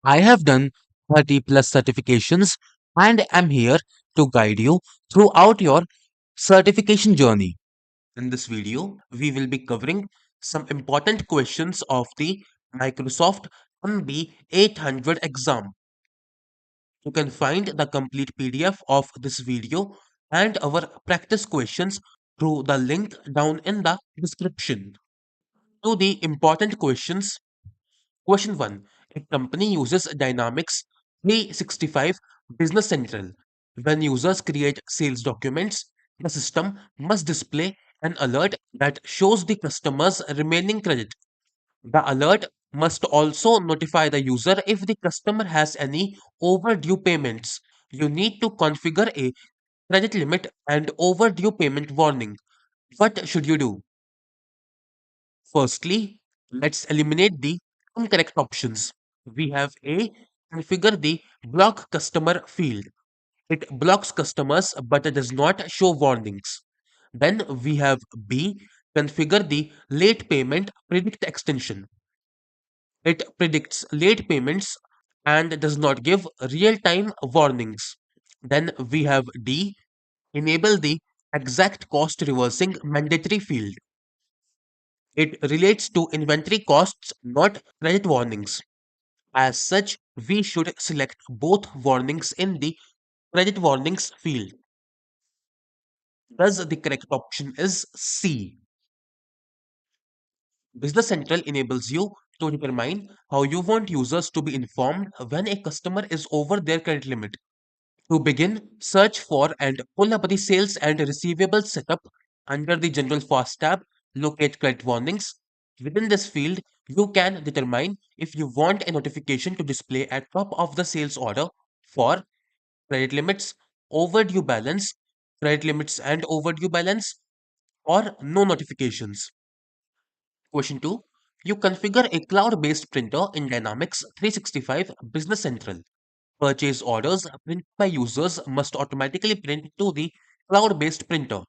I have done 30 plus certifications and am here to guide you throughout your certification journey. In this video, we will be covering some important questions of the Microsoft MB-800 exam. You can find the complete PDF of this video and our practice questions through the link down in the description. To the important questions, question 1. A company uses Dynamics 365 Business Central. When users create sales documents, the system must display an alert that shows the customer's remaining credit. The alert must also notify the user if the customer has any overdue payments. You need to configure a credit limit and overdue payment warning. What should you do? Firstly, let's eliminate the incorrect options. We have A. Configure the block customer field. It blocks customers but it does not show warnings. Then we have B. Configure the late payment predict extension. It predicts late payments and does not give real time warnings. Then we have D. Enable the exact cost reversing mandatory field. It relates to inventory costs, not credit warnings. As such, we should select both warnings in the credit warnings field. Thus, the correct option is C. Business Central enables you to determine how you want users to be informed when a customer is over their credit limit. To begin, search for and pull up the sales and receivables setup under the General Fast tab. Locate credit warnings. Within this field, you can determine if you want a notification to display at top of the sales order for credit limits, overdue balance, credit limits and overdue balance, or no notifications. Question 2. You configure a cloud-based printer in Dynamics 365 Business Central. Purchase orders printed by users must automatically print to the cloud-based printer.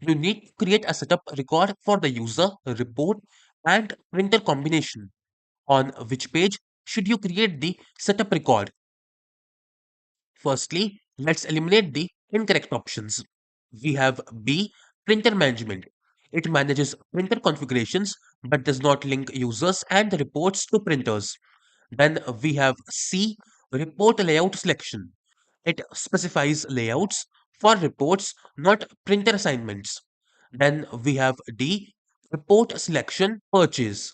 You need to create a setup record for the user, report, and printer combination. On which page should you create the setup record? Firstly, let's eliminate the incorrect options. We have B. Printer management. It manages printer configurations but does not link users and reports to printers. Then we have C. Report layout selection. It specifies layouts for reports, not printer assignments. Then we have D. Report selection purchase.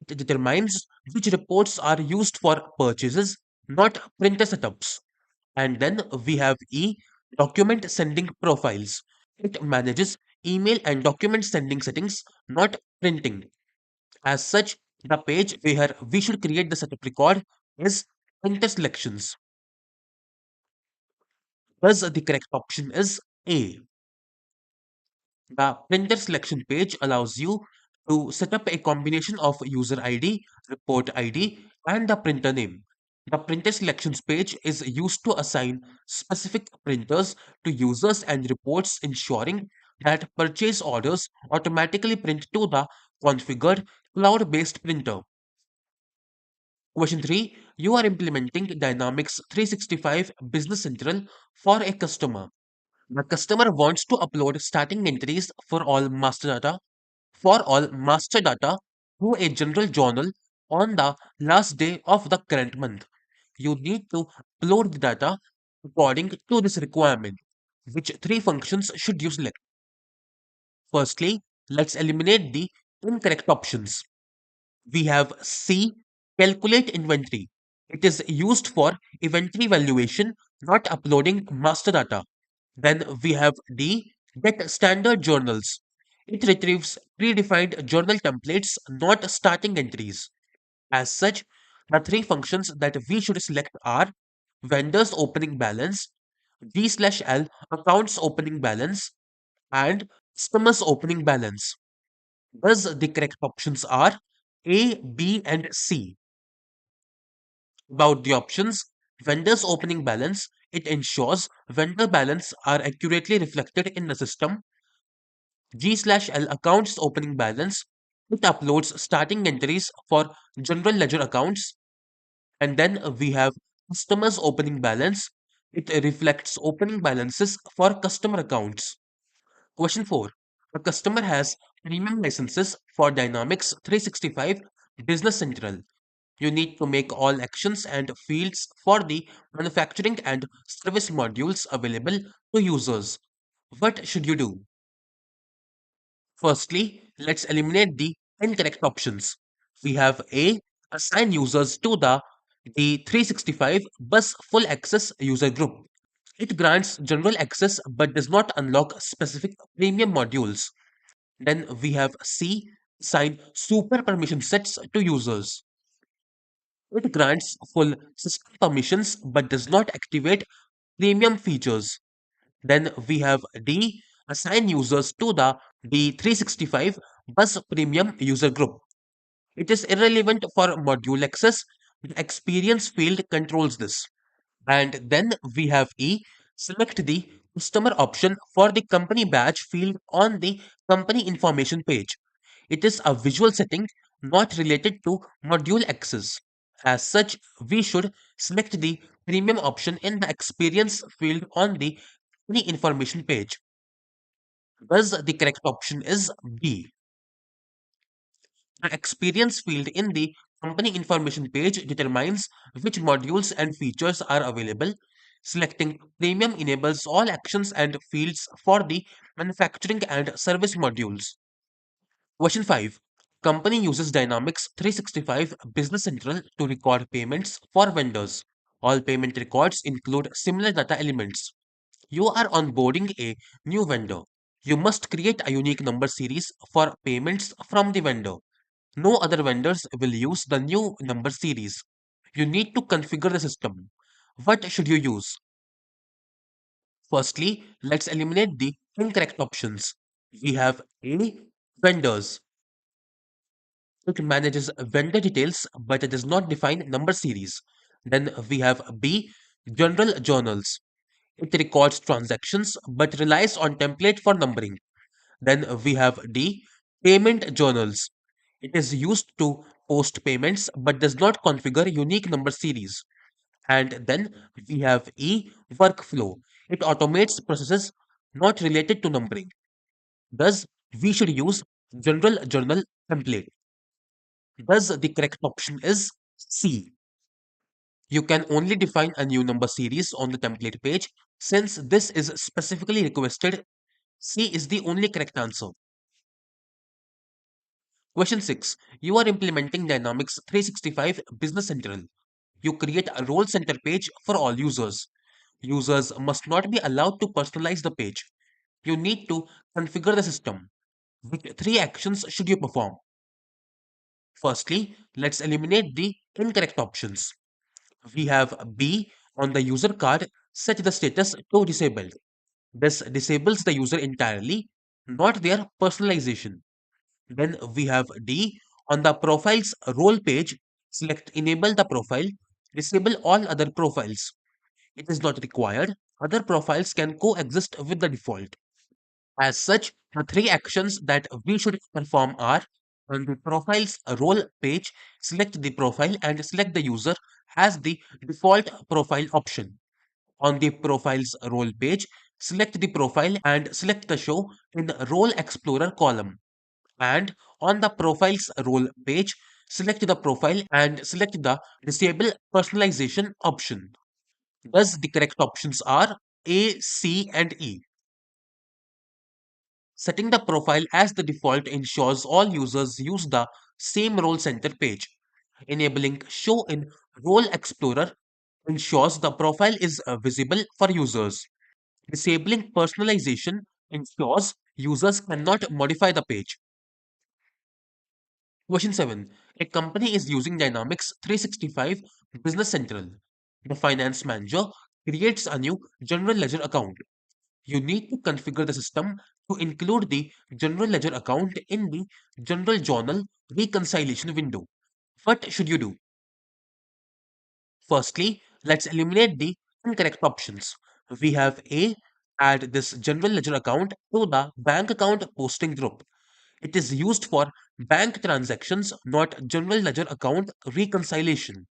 It determines which reports are used for purchases, not printer setups. And then we have E. Document sending profiles. It manages email and document sending settings, not printing. As such, the page where we should create the setup record is printer selections. Thus, the correct option is A. The printer selection page allows you to set up a combination of user ID, report ID, and the printer name. The printer selections page is used to assign specific printers to users and reports, ensuring that purchase orders automatically print to the configured cloud-based printer. Question 3. You are implementing Dynamics 365 Business Central for a customer. The customer wants to upload starting entries for all master data to a general journal on the last day of the current month. You need to upload the data according to this requirement. Which three functions should you select? Firstly, let's eliminate the incorrect options. We have C. Calculate inventory. It is used for inventory valuation, not uploading master data. Then we have D. Get standard journals. It retrieves predefined journal templates, not starting entries. As such, the three functions that we should select are vendors opening balance, D/L accounts opening balance, and customers opening balance. Thus, the correct options are A, B, and C. About the options, vendors opening balance, it ensures vendor balance are accurately reflected in the system. G/L accounts opening balance, it uploads starting entries for general ledger accounts. And then we have customers opening balance. It reflects opening balances for customer accounts. Question 4. A customer has premium licenses for Dynamics 365 Business Central. You need to make all actions and fields for the manufacturing and service modules available to users. What should you do? Firstly, let's eliminate the incorrect options. We have A. Assign users to the D365 Bus Full Access User Group. It grants general access but does not unlock specific premium modules. Then we have C. Assign super permission sets to users. It grants full system permissions but does not activate premium features. Then we have D. Assign users to the D365 Bus Premium User Group. It is irrelevant for module access. The experience field controls this. And then we have E. Select the customer option for the company badge field on the company information page. It is a visual setting not related to module access. As such, we should select the premium option in the experience field on the company information page. Thus, the correct option is B. The experience field in the company information page determines which modules and features are available. Selecting premium enables all actions and fields for the manufacturing and service modules. Question 5. Company uses Dynamics 365 Business Central to record payments for vendors. All payment records include similar data elements. You are onboarding a new vendor. You must create a unique number series for payments from the vendor. No other vendors will use the new number series. You need to configure the system. What should you use? Firstly, let's eliminate the incorrect options. We have A. Vendors. It manages vendor details but it does not define number series. Then we have B. General journals. It records transactions but relies on template for numbering. Then we have D. Payment journals. It is used to post payments but does not configure unique number series. And then we have E. Workflow. It automates processes not related to numbering. Thus, we should use general journal template. Thus, the correct option is C. You can only define a new number series on the template page. Since this is specifically requested, C is the only correct answer. Question 6. You are implementing Dynamics 365 Business Central. You create a role center page for all users. Users must not be allowed to personalize the page. You need to configure the system. Which three actions should you perform? Firstly, let's eliminate the incorrect options. We have B on the user card, set the status to disabled. This disables the user entirely, not their personalization. Then we have D on the profiles role page, select enable the profile, disable all other profiles. It is not required. Other profiles can coexist with the default. As such, the three actions that we should perform are on the profiles role page, select the profile and select the user as the default profile option. On the profiles role page, select the profile and select the show in the role explorer column. And on the profiles role page, select the profile and select the disable personalization option. Thus, the correct options are A, C, and E. Setting the profile as the default ensures all users use the same role center page. Enabling show in Role Explorer ensures the profile is visible for users. Disabling personalization ensures users cannot modify the page. Question 7. A company is using Dynamics 365 Business Central. The finance manager creates a new general ledger account. You need to configure the system to include the general ledger account in the general journal reconciliation window. What should you do? Firstly, let's eliminate the incorrect options. We have A. Add this general ledger account to the bank account posting group. It is used for bank transactions, not general ledger account reconciliation.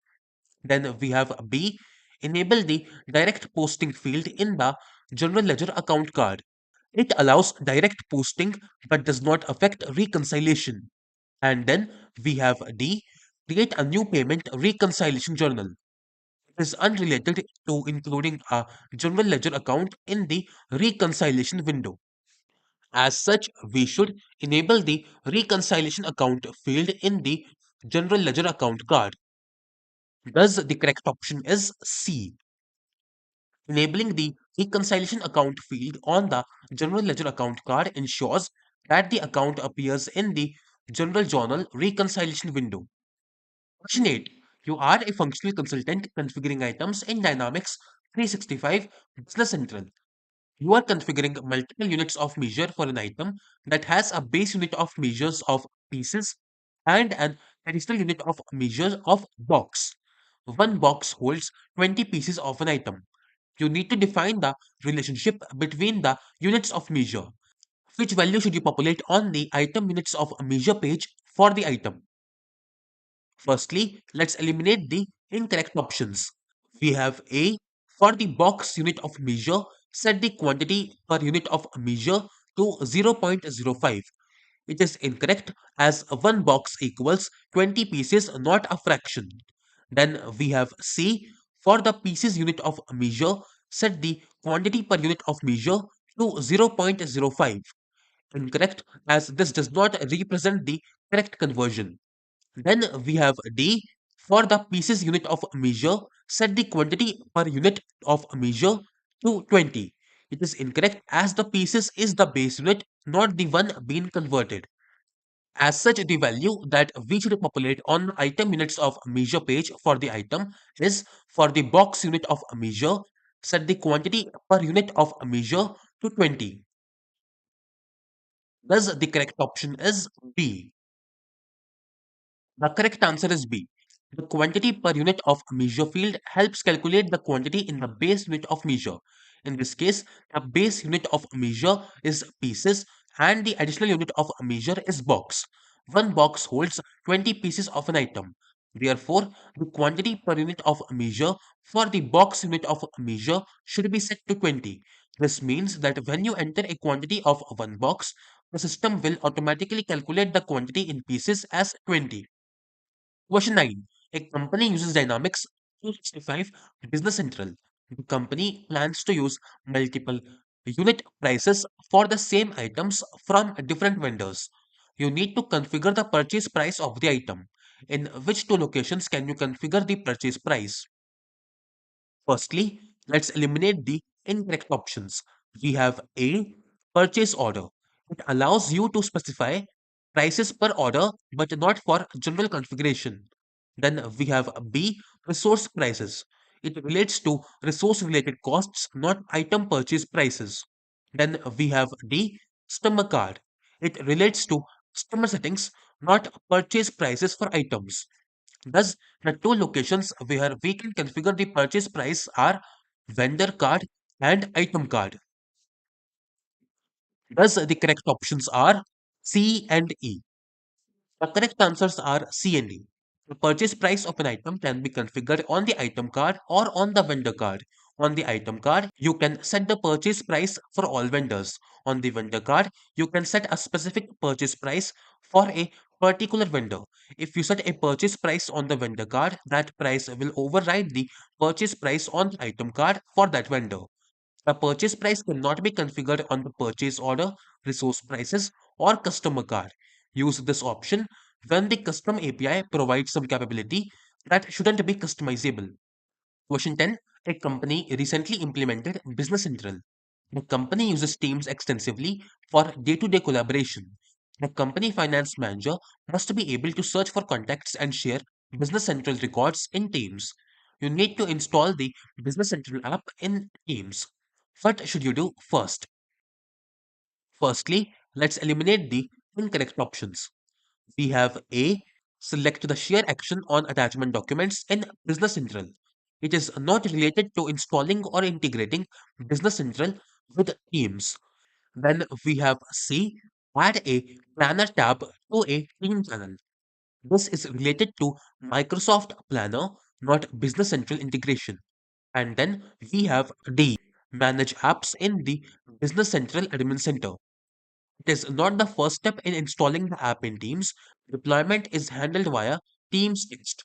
Then we have B, enable the direct posting field in the general ledger account card. It allows direct posting but does not affect reconciliation. And then we have D, create a new payment reconciliation journal. It is unrelated to including a general ledger account in the reconciliation window. As such, we should enable the reconciliation account field in the general ledger account card. Thus, the correct option is C. Enabling the reconciliation account field on the general ledger account card ensures that the account appears in the general journal reconciliation window. Question 8. You are a functional consultant configuring items in Dynamics 365 Business Central. You are configuring multiple units of measure for an item that has a base unit of measures of pieces and an additional unit of measures of box. One box holds 20 pieces of an item. You need to define the relationship between the units of measure. Which value should you populate on the item units of measure page for the item? Firstly, let's eliminate the incorrect options. We have A, for the box unit of measure, set the quantity per unit of measure to 0.05. It is incorrect as one box equals 20 pieces, not a fraction. Then we have C, for the pieces unit of measure, set the quantity per unit of measure to 0.05. Incorrect as this does not represent the correct conversion. Then we have D, for the pieces unit of measure, set the quantity per unit of measure to 20. It is incorrect as the pieces is the base unit, not the one being converted. As such, the value that we should populate on item units of measure page for the item is for the box unit of measure, set the quantity per unit of measure to 20. Thus, the correct option is B. The correct answer is B. The quantity per unit of measure field helps calculate the quantity in the base unit of measure. In this case, the base unit of measure is pieces and the additional unit of measure is box. One box holds 20 pieces of an item. Therefore, the quantity per unit of measure for the box unit of measure should be set to 20. This means that when you enter a quantity of one box, the system will automatically calculate the quantity in pieces as 20. Question 9. A company uses Dynamics 365 Business Central. The company plans to use multiple unit prices for the same items from different vendors. You need to configure the purchase price of the item. In which two locations can you configure the purchase price? Firstly, let's eliminate the incorrect options. We have A, purchase order. It allows you to specify prices per order but not for general configuration. Then we have B, resource prices. It relates to resource related costs, not item purchase prices. Then we have D, customer card. It relates to customer settings, not purchase prices for items. Thus, the two locations where we can configure the purchase price are vendor card and item card. Thus, the correct options are C and E. The correct answers are C and D. The purchase price of an item can be configured on the item card or on the vendor card. On the item card, you can set the purchase price for all vendors. On the vendor card, you can set a specific purchase price for a particular vendor. If you set a purchase price on the vendor card, that price will override the purchase price on the item card for that vendor. The purchase price cannot be configured on the purchase order, resource prices, or customer card. Use this option when the custom API provides some capability that shouldn't be customizable. Question 10. A company recently implemented Business Central. The company uses Teams extensively for day to day collaboration. The company finance manager must be able to search for contacts and share Business Central records in Teams. You need to install the Business Central app in Teams. What should you do first? Firstly, let's eliminate the incorrect options. We have A. Select the share action on attachment documents in Business Central. It is not related to installing or integrating Business Central with Teams. Then we have C. Add a Planner tab to a team channel. This is related to Microsoft Planner not Business Central integration. And then we have D, manage apps in the Business Central Admin Center. It is not the first step in installing the app in Teams. Deployment is handled via Teams text.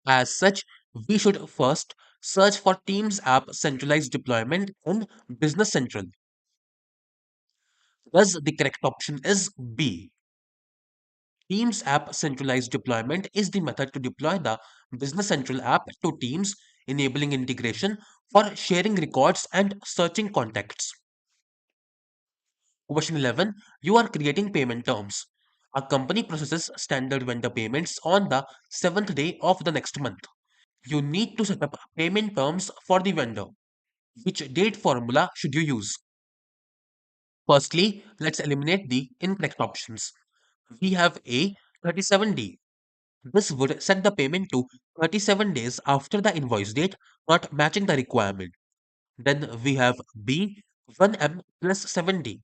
As such, we should first search for Teams app centralized deployment in Business Central. Thus, the correct option is B. Teams app centralized deployment is the method to deploy the Business Central app to Teams, enabling integration for sharing records and searching contacts. Question 11. You are creating payment terms. A company processes standard vendor payments on the seventh day of the next month. You need to set up payment terms for the vendor. Which date formula should you use? Firstly, let's eliminate the incorrect options. We have A, 37D. This would set the payment to 37 days after the invoice date, not matching the requirement. Then we have B, 1M plus 7D.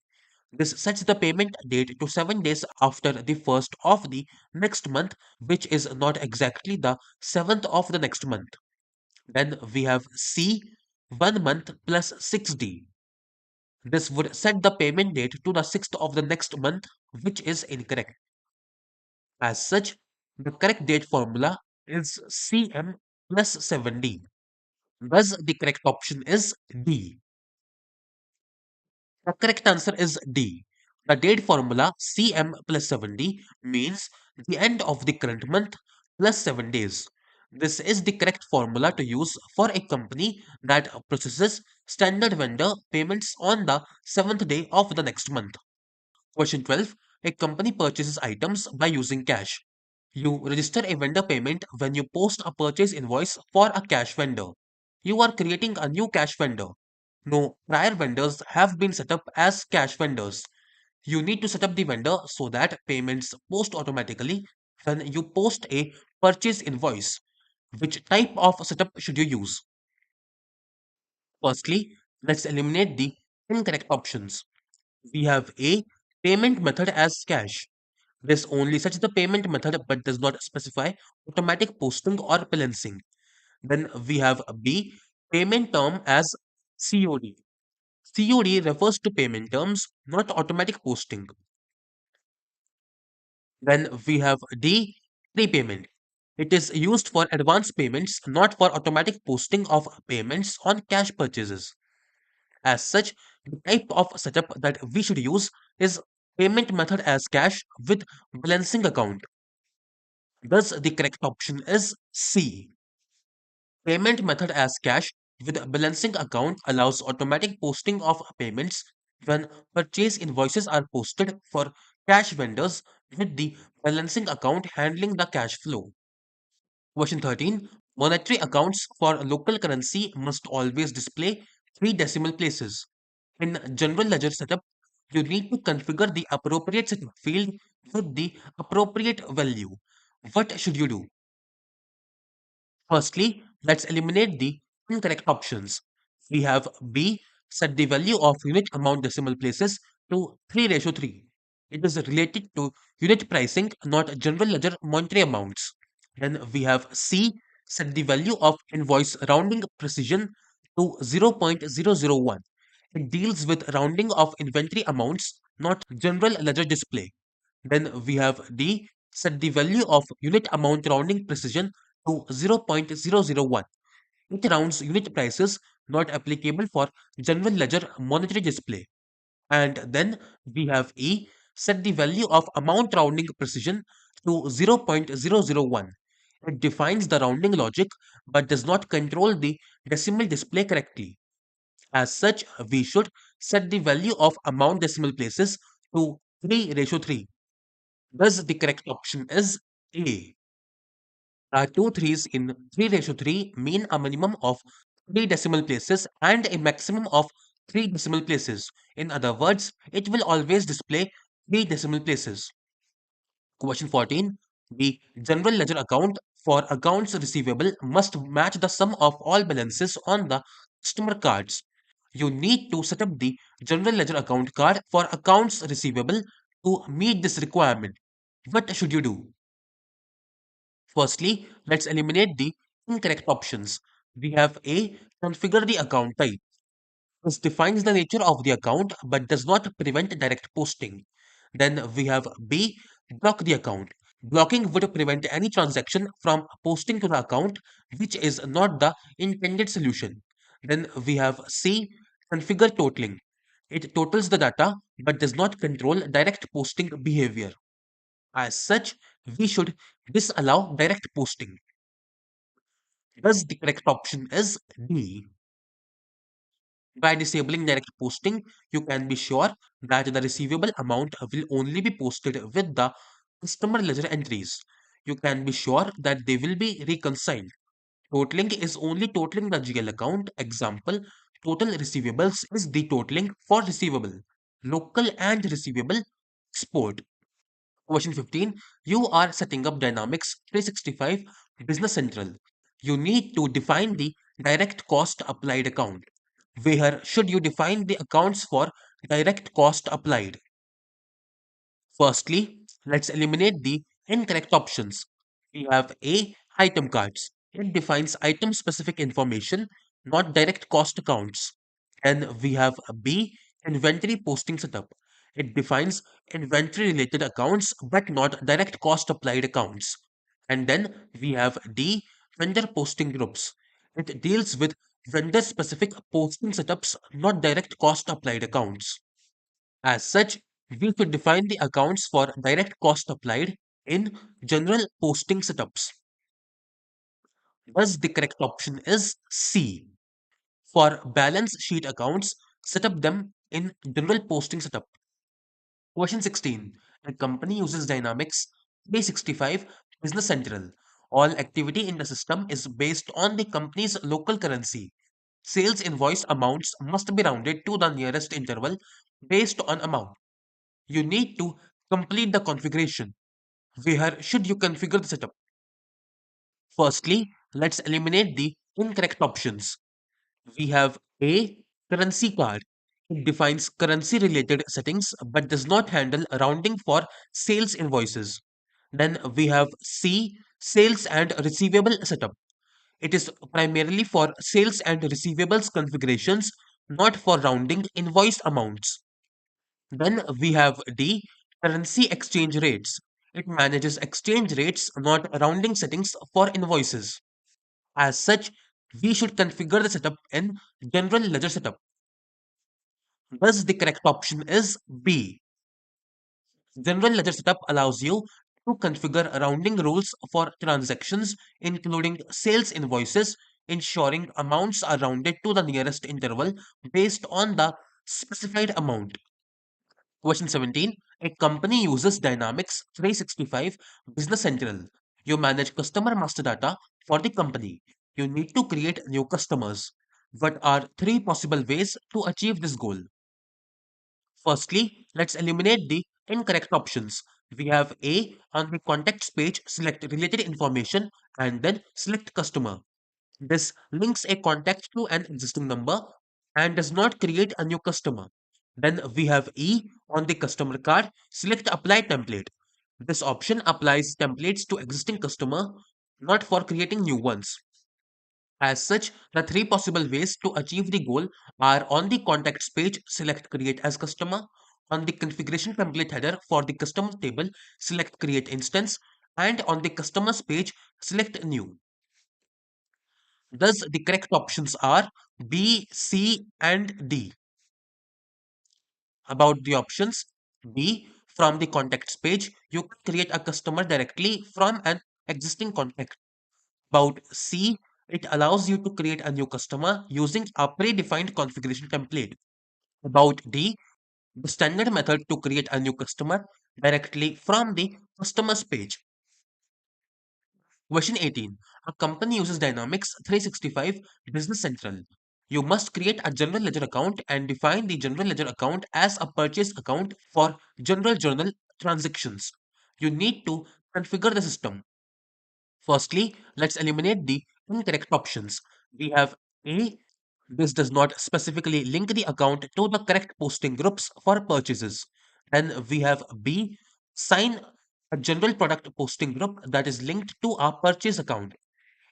This sets the payment date to 7 days after the first of the next month, which is not exactly the 7th of the next month. Then we have C, 1 month plus 6D. This would set the payment date to the 6th of the next month, which is incorrect. As such, the correct date formula is CM plus 7D. Thus, the correct option is D. The correct answer is D. The date formula CM plus 7D means the end of the current month plus 7 days. This is the correct formula to use for a company that processes standard vendor payments on the 7th day of the next month. Question 12. A company purchases items by using cash. You register a vendor payment when you post a purchase invoice for a cash vendor. You are creating a new cash vendor. No prior vendors have been set up as cash vendors. You need to set up the vendor so that payments post automatically when you post a purchase invoice. Which type of setup should you use? Firstly, let's eliminate the incorrect options. We have A, payment method as cash. This only sets the payment method but does not specify automatic posting or balancing. Then we have B, payment term as COD. COD refers to payment terms, not automatic posting. Then we have D, prepayment. It is used for advance payments, not for automatic posting of payments on cash purchases. As such, the type of setup that we should use is payment method as cash with balancing account. Thus, the correct option is C. Payment method as cash with balancing account allows automatic posting of payments when purchase invoices are posted for cash vendors with the balancing account handling the cash flow. Question 13. Monetary accounts for local currency must always display three decimal places. In general ledger setup, you need to configure the appropriate setup field with the appropriate value. What should you do? Firstly, let's eliminate the incorrect options. We have B, set the value of unit amount decimal places to 3:3. It is related to unit pricing, not general ledger monetary amounts. Then we have C, set the value of invoice rounding precision to 0.001. It deals with rounding of inventory amounts, not general ledger display. Then we have D, set the value of unit amount rounding precision to 0.001. It rounds unit prices not applicable for general ledger monetary display. And then we have E, set the value of amount rounding precision to 0.001. It defines the rounding logic but does not control the decimal display correctly. As such, we should set the value of amount decimal places to 3:3. Thus, the correct option is A. Two threes in 3:3 mean a minimum of 3 decimal places and a maximum of 3 decimal places. In other words, it will always display 3 decimal places. Question 14. The general ledger account for accounts receivable must match the sum of all balances on the customer cards. You need to set up the general ledger account card for accounts receivable to meet this requirement. What should you do? Firstly, let's eliminate the incorrect options. We have A. Configure the account type. This defines the nature of the account but does not prevent direct posting. Then we have B. Block the account. Blocking would prevent any transaction from posting to the account, which is not the intended solution. Then we have C. Configure totaling. It totals the data but does not control direct posting behavior. As such, we should disallow direct posting. Thus, the correct option is D. By disabling direct posting, you can be sure that the receivable amount will only be posted with the customer ledger entries. You can be sure that they will be reconciled. Totaling is only totaling the GL account. Example, total receivables is the totaling for receivable, local and receivable export. Question 15. You are setting up Dynamics 365 Business Central. You need to define the direct cost applied account. Where should you define the accounts for direct cost applied? Firstly, let's eliminate the incorrect options. We have A. Item cards. It defines item specific information, not direct cost accounts. And we have B. Inventory posting setup. It defines inventory related accounts but not direct cost applied accounts. And then we have D. Vendor posting groups. It deals with vendor specific posting setups, not direct cost applied accounts. As such, we could define the accounts for direct cost applied in general posting setups. Thus, the correct option is C. For balance sheet accounts, set up them in general posting setup. Question 16. A company uses Dynamics 365 Business Central. All activity in the system is based on the company's local currency. Sales invoice amounts must be rounded to the nearest interval based on amount. You need to complete the configuration. Where should you configure the setup? Firstly, let's eliminate the incorrect options. We have A. Currency card. It defines currency related settings but does not handle rounding for sales invoices. Then we have C. Sales and receivable setup. It is primarily for sales and receivables configurations, not for rounding invoice amounts. Then we have D. Currency exchange rates. It manages exchange rates, not rounding settings for invoices. As such, we should configure the setup in General Ledger Setup. Thus, the correct option is B. General Ledger Setup allows you to configure rounding rules for transactions, including sales invoices, ensuring amounts are rounded to the nearest interval based on the specified amount. Question 17. A company uses Dynamics 365 Business Central. You manage customer master data for the company. You need to create new customers. What are three possible ways to achieve this goal? Firstly, let's eliminate the incorrect options. We have A. On the contacts page, select related information and then select customer. This links a contact to an existing number and does not create a new customer. Then we have E. On the customer card, select apply template. This option applies templates to existing customer, not for creating new ones. As such, the three possible ways to achieve the goal are on the contacts page, select create as customer. On the configuration template header for the customer table, select create instance. And on the customers page, select new. Thus, the correct options are B, C, and D. About the options, B, from the contacts page, you can create a customer directly from an existing contact. About C, it allows you to create a new customer using a predefined configuration template. About D, the standard method to create a new customer directly from the customers page. Question 18. A company uses Dynamics 365 Business Central. You must create a general ledger account and define the general ledger account as a purchase account for general journal transactions. You need to configure the system. Firstly, let's eliminate the incorrect options. We have A. This does not specifically link the account to the correct posting groups for purchases. Then we have B. Sign a general product posting group that is linked to our purchase account.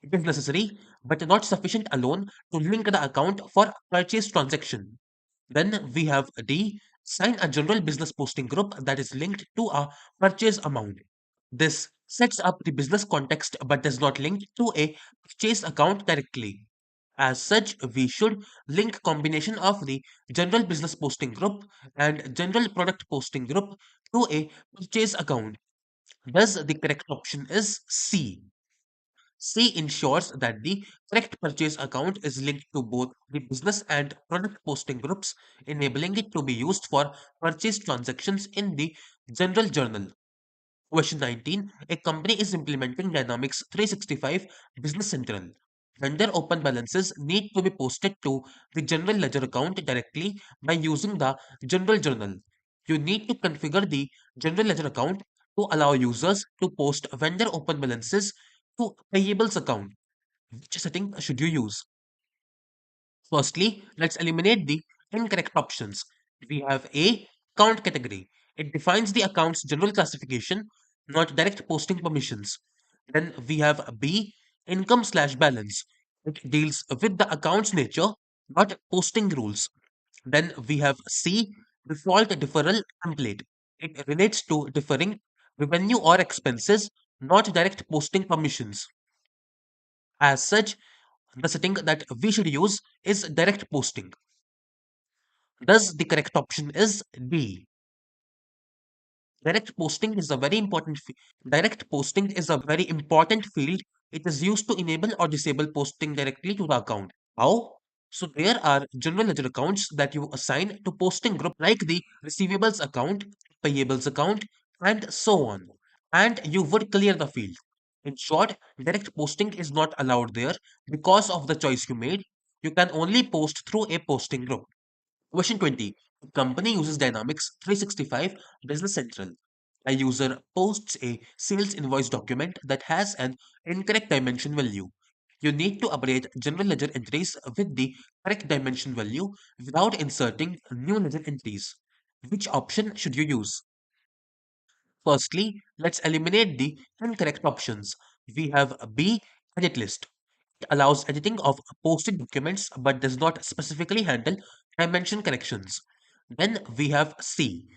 It is necessary but not sufficient alone to link the account for purchase transaction. Then we have D, sign a general business posting group that is linked to a purchase amount. This sets up the business context but does not link to a purchase account directly. As such, we should link combination of the general business posting group and general product posting group to a purchase account. Thus, the correct option is C. C ensures that the correct purchase account is linked to both the business and product posting groups, enabling it to be used for purchase transactions in the general journal. Question 19. A company is implementing Dynamics 365 Business Central. Vendor open balances need to be posted to the general ledger account directly by using the general journal. You need to configure the general ledger account to allow users to post vendor open balances to payables account. Which setting should you use? Firstly, let's eliminate the incorrect options. We have A, account category. It defines the account's general classification, not direct posting permissions. Then we have B, income slash balance. It deals with the account's nature, not posting rules. Then we have C, default deferral template. It relates to deferring revenue or expenses, not direct posting permissions. As such, the setting that we should use is direct posting. Thus, the correct option is D. Direct posting is a very important direct posting is a very important field. It is used to enable or disable posting directly to the account. How? So there are general ledger accounts that you assign to posting group like the receivables account, payables account, and so on. And you would clear the field. In short, direct posting is not allowed there because of the choice you made. You can only post through a posting group. Question 20. The company uses Dynamics 365 Business Central. A user posts a sales invoice document that has an incorrect dimension value. You need to update general ledger entries with the correct dimension value without inserting new ledger entries. Which option should you use? Firstly, let's eliminate the incorrect options. We have B, edit list. It allows editing of posted documents but does not specifically handle dimension corrections. Then we have C,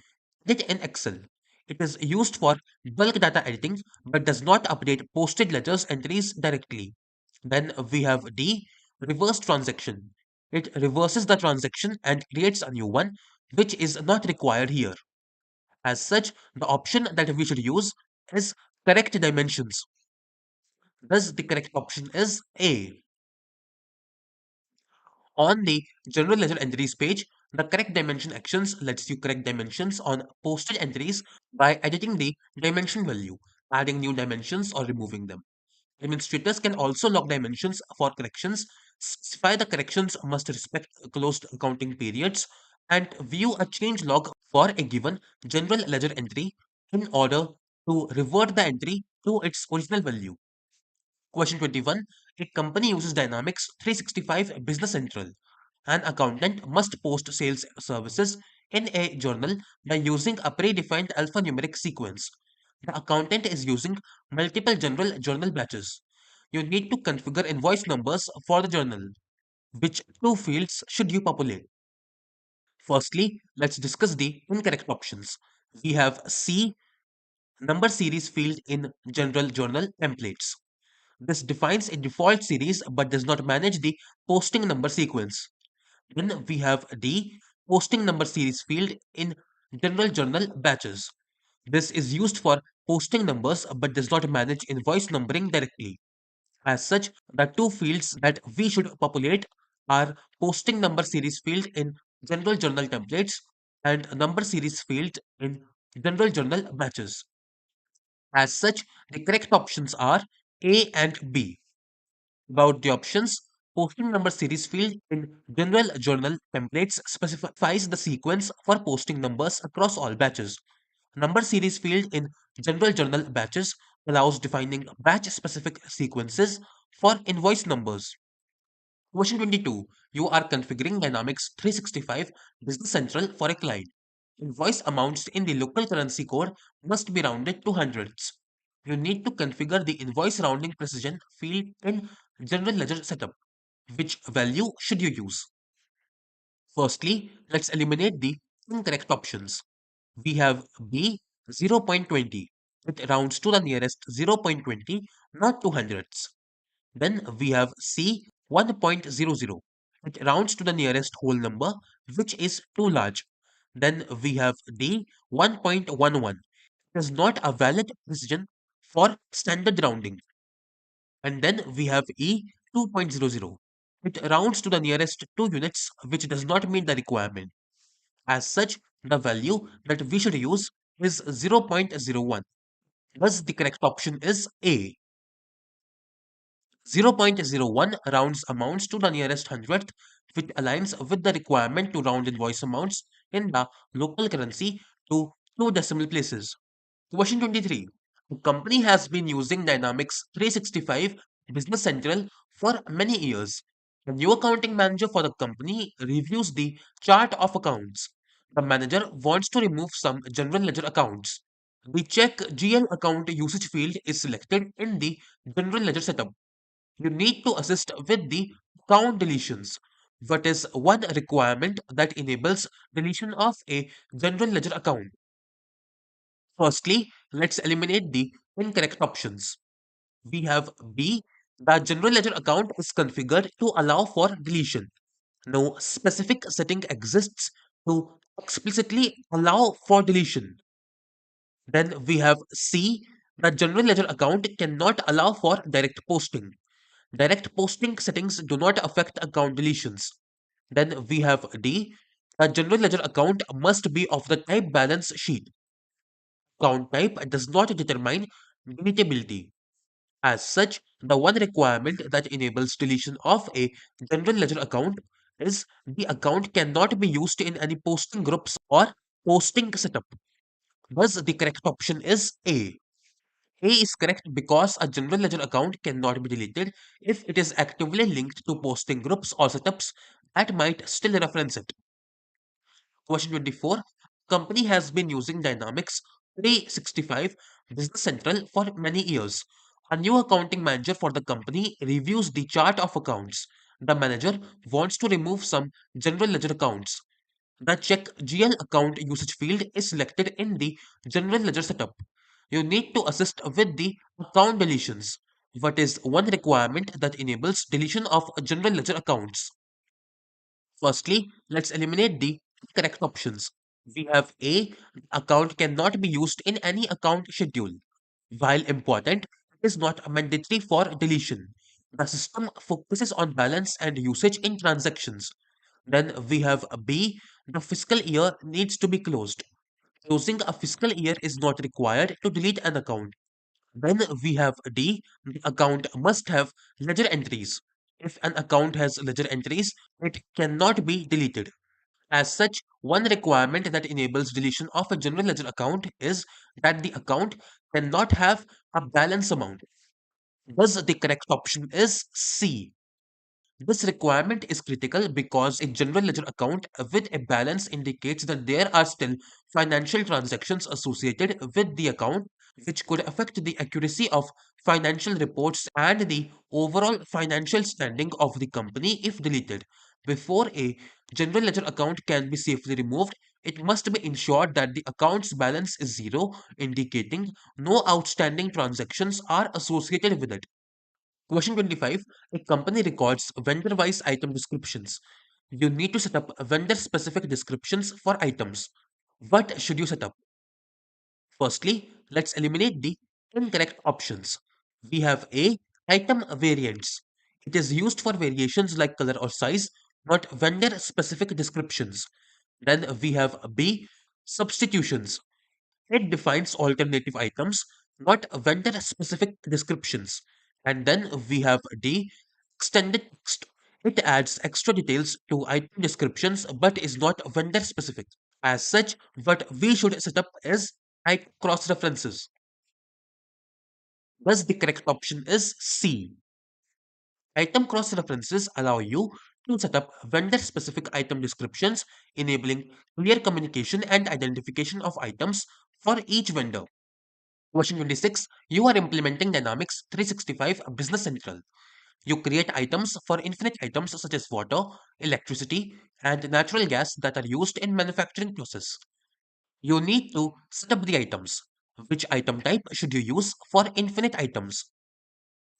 edit in Excel. It is used for bulk data editing but does not update posted ledgers entries directly. Then we have D, reverse transaction. It reverses the transaction and creates a new one, which is not required here. As such, the option that we should use is correct dimensions. Thus, the correct option is A. On the general ledger entries page, the correct dimension actions lets you correct dimensions on posted entries by editing the dimension value, adding new dimensions or removing them. Administrators can also log dimensions for corrections, specify the corrections must respect closed accounting periods, and view a change log for a given general ledger entry in order to revert the entry to its original value. Question 21. A company uses Dynamics 365 Business Central. An accountant must post sales services in a journal by using a predefined alphanumeric sequence. The accountant is using multiple general journal batches. You need to configure invoice numbers for the journal. Which two fields should you populate? Firstly, let's discuss the incorrect options. We have C, number series field in general journal templates. This defines a default series but does not manage the posting number sequence. Then we have D, posting number series field in general journal batches. This is used for posting numbers but does not manage invoice numbering directly. As such, the two fields that we should populate are posting number series field in general journal templates and number series field in general journal batches. As such, the correct options are A and B. About the options, posting number series field in general journal templates specifies the sequence for posting numbers across all batches. Number series field in general journal batches allows defining batch specific sequences for invoice numbers. Question 22. You are configuring Dynamics 365 Business Central for a client. Invoice amounts in the local currency code must be rounded to hundreds. you need to configure the invoice rounding precision field in General Ledger Setup. Which value should you use? Firstly, let's eliminate the incorrect options. We have B 0.20. It rounds to the nearest 0.20, not two hundredths. Then we have C 1.00. It rounds to the nearest whole number, which is too large. Then we have D 1.11. It is not a valid precision for standard rounding. And then we have E 2.00. It rounds to the nearest 2 units, which does not meet the requirement. As such, the value that we should use is 0.01. Thus, the correct option is A. 0.01 rounds amounts to the nearest hundredth, which aligns with the requirement to round invoice amounts in the local currency to two decimal places. Question 23. The company has been using Dynamics 365 Business Central for many years. The new accounting manager for the company reviews the chart of accounts. The manager wants to remove some general ledger accounts. The check GL account usage field is selected in the general ledger setup. You need to assist with the count deletions. What is one requirement that enables deletion of a general ledger account? Firstly, let's eliminate the incorrect options. We have B. The general ledger account is configured to allow for deletion. No specific setting exists to explicitly allow for deletion. Then we have C. The general ledger account cannot allow for direct posting. Direct posting settings do not affect account deletions. Then we have D. A general ledger account must be of the type balance sheet. Account type does not determine deletability. As such, the one requirement that enables deletion of a general ledger account is the account cannot be used in any posting groups or posting setup. Thus, the correct option is A. A is correct because a general ledger account cannot be deleted if it is actively linked to posting groups or setups that might still reference it. Question 24. Company has been using Dynamics 365 Business Central for many years. A new accounting manager for the company reviews the chart of accounts. The manager wants to remove some general ledger accounts. The check GL account usage field is selected in the general ledger setup. You need to assist with the account deletions. What is one requirement that enables deletion of general ledger accounts? Firstly, let's eliminate the correct options. We have A, account cannot be used in any account schedule. While important, it is not mandatory for deletion. The system focuses on balance and usage in transactions. Then we have B, the fiscal year needs to be closed. Closing a fiscal year is not required to delete an account. Then we have D, the account must have ledger entries. If an account has ledger entries, it cannot be deleted. As such, one requirement that enables deletion of a general ledger account is that the account cannot have a balance amount. Thus, the correct option is C. This requirement is critical because a general ledger account with a balance indicates that there are still financial transactions associated with the account, which could affect the accuracy of financial reports and the overall financial standing of the company if deleted. Before a general ledger account can be safely removed, it must be ensured that the account's balance is zero, indicating no outstanding transactions are associated with it. Question 25. A company records vendor-wise item descriptions. You need to set up vendor-specific descriptions for items. What should you set up? Firstly, let's eliminate the incorrect options. We have A. Item variants. It is used for variations like color or size, not vendor-specific descriptions. Then we have B. Substitutions. It defines alternative items, not vendor specific descriptions. And then we have D, extended text. It adds extra details to item descriptions but is not vendor specific. As such, what we should set up is item cross references. Thus, the correct option is C. Item cross references allow you to set up vendor specific item descriptions, enabling clear communication and identification of items for each vendor. Question 26. You are implementing Dynamics 365 Business Central. You create items for infinite items such as water, electricity, and natural gas that are used in manufacturing process. You need to set up the items. Which item type should you use for infinite items?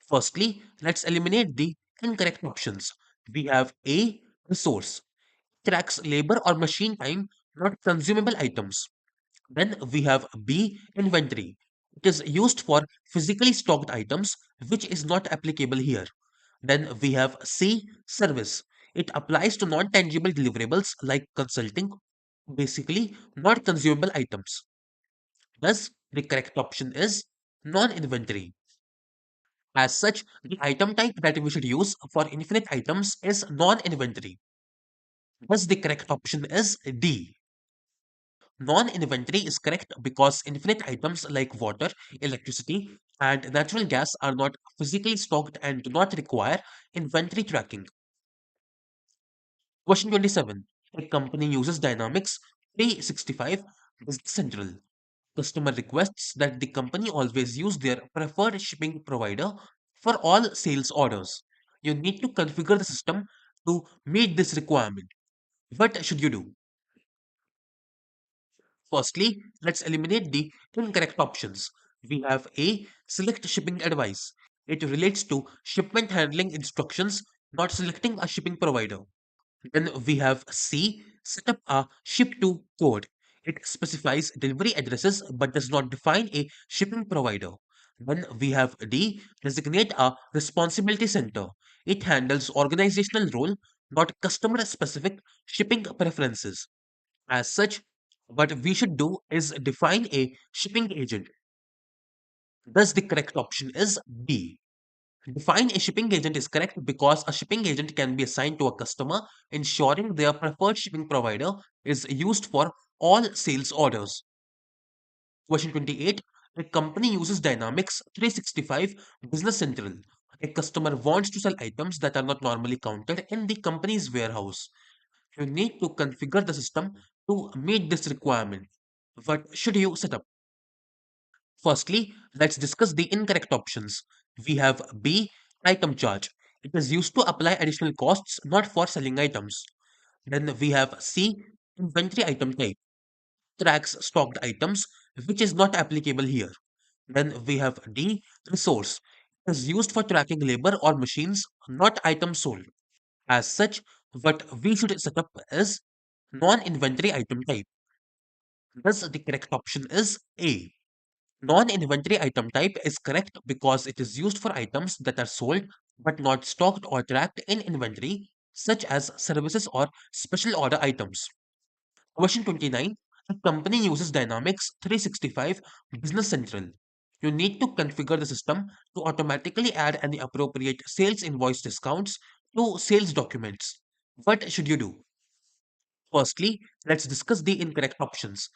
Firstly, let's eliminate the incorrect options. We have A, resource, tracks labor or machine time, not consumable items. Then we have B, inventory. It is used for physically stocked items, which is not applicable here. Then we have C, service. It applies to non-tangible deliverables like consulting, basically not consumable items. Thus, the correct option is non-inventory. As such, the item type that we should use for infinite items is non-inventory. Thus, the correct option is D. Non-inventory is correct because infinite items like water, electricity, and natural gas are not physically stocked and do not require inventory tracking. Question 27. A company uses Dynamics 365 Business Central. Customer requests that the company always use their preferred shipping provider for all sales orders. You need to configure the system to meet this requirement. What should you do? Firstly, let's eliminate the incorrect options. We have A. Select shipping advice. It relates to shipment handling instructions, not selecting a shipping provider. Then we have C. Set up a ship to code. It specifies delivery addresses but does not define a shipping provider. Then we have D. Designate a responsibility center. It handles organizational role, not customer specific shipping preferences. As such, what we should do is define a shipping agent. Thus, the correct option is B. Define a shipping agent is correct because a shipping agent can be assigned to a customer, ensuring their preferred shipping provider is used for all sales orders. Question 28. A company uses Dynamics 365 Business Central. A customer wants to sell items that are not normally counted in the company's warehouse. You need to configure the system to meet this requirement. What should you set up? Firstly, let's discuss the incorrect options. We have B, item charge. It is used to apply additional costs, not for selling items. Then we have C, inventory item type. Tracks stocked items, which is not applicable here. Then we have D, resource. It is used for tracking labor or machines, not items sold. As such, what we should set up is non-inventory item type. Thus, the correct option is A. Non-inventory item type is correct because it is used for items that are sold but not stocked or tracked in inventory, such as services or special order items. Question 29. A company uses Dynamics 365 Business Central. You need to configure the system to automatically add any appropriate sales invoice discounts to sales documents. What should you do? Firstly, let's discuss the incorrect options.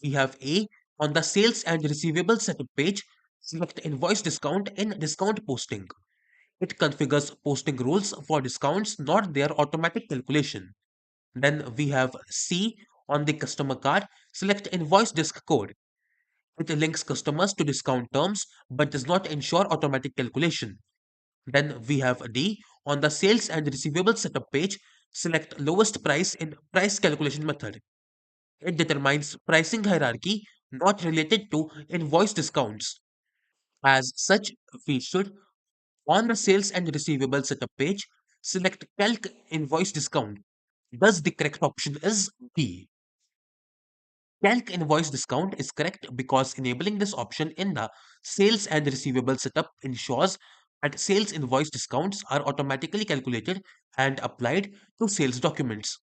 We have A, on the sales and receivables setup page, select invoice discount in discount posting. It configures posting rules for discounts, not their automatic calculation. Then we have C, on the customer card, select invoice disc code. It links customers to discount terms but does not ensure automatic calculation. Then we have D, on the sales and receivables setup page, select lowest price in price calculation method. It determines pricing hierarchy not related to invoice discounts. As such, we should, on the sales and receivable setup page, select Calc invoice discount. Thus, the correct option is B. Calc invoice discount is correct because enabling this option in the sales and receivable setup ensures that sales invoice discounts are automatically calculated and applied to sales documents.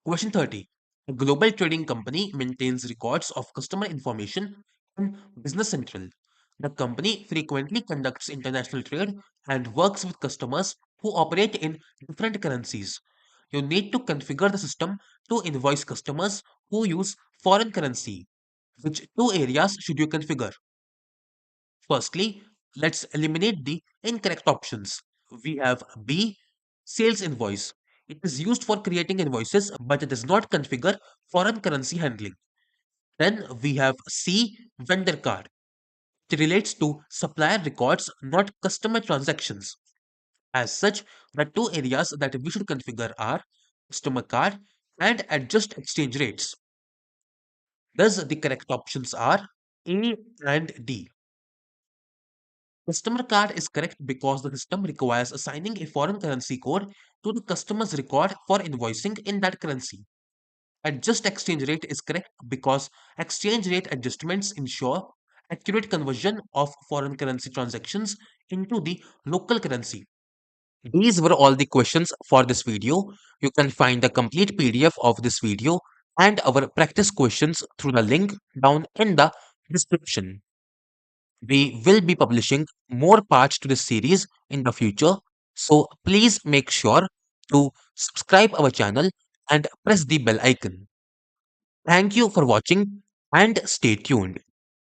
Question 30. A global trading company maintains records of customer information in Business Central. The company frequently conducts international trade and works with customers who operate in different currencies. You need to configure the system to invoice customers who use foreign currency. Which two areas should you configure? Firstly, let's eliminate the incorrect options. We have B, sales invoice. It is used for creating invoices, but it does not configure foreign currency handling. Then we have C, vendor card. It relates to supplier records, not customer transactions. As such, the two areas that we should configure are customer card and adjust exchange rates. Thus, the correct options are A and D. Customer card is correct because the system requires assigning a foreign currency code to the customer's record for invoicing in that currency. Adjust exchange rate is correct because exchange rate adjustments ensure accurate conversion of foreign currency transactions into the local currency. These were all the questions for this video. You can find the complete PDF of this video and our practice questions through the link down in the description. We will be publishing more parts to this series in the future, so please make sure to subscribe our channel and press the bell icon. Thank you for watching and stay tuned.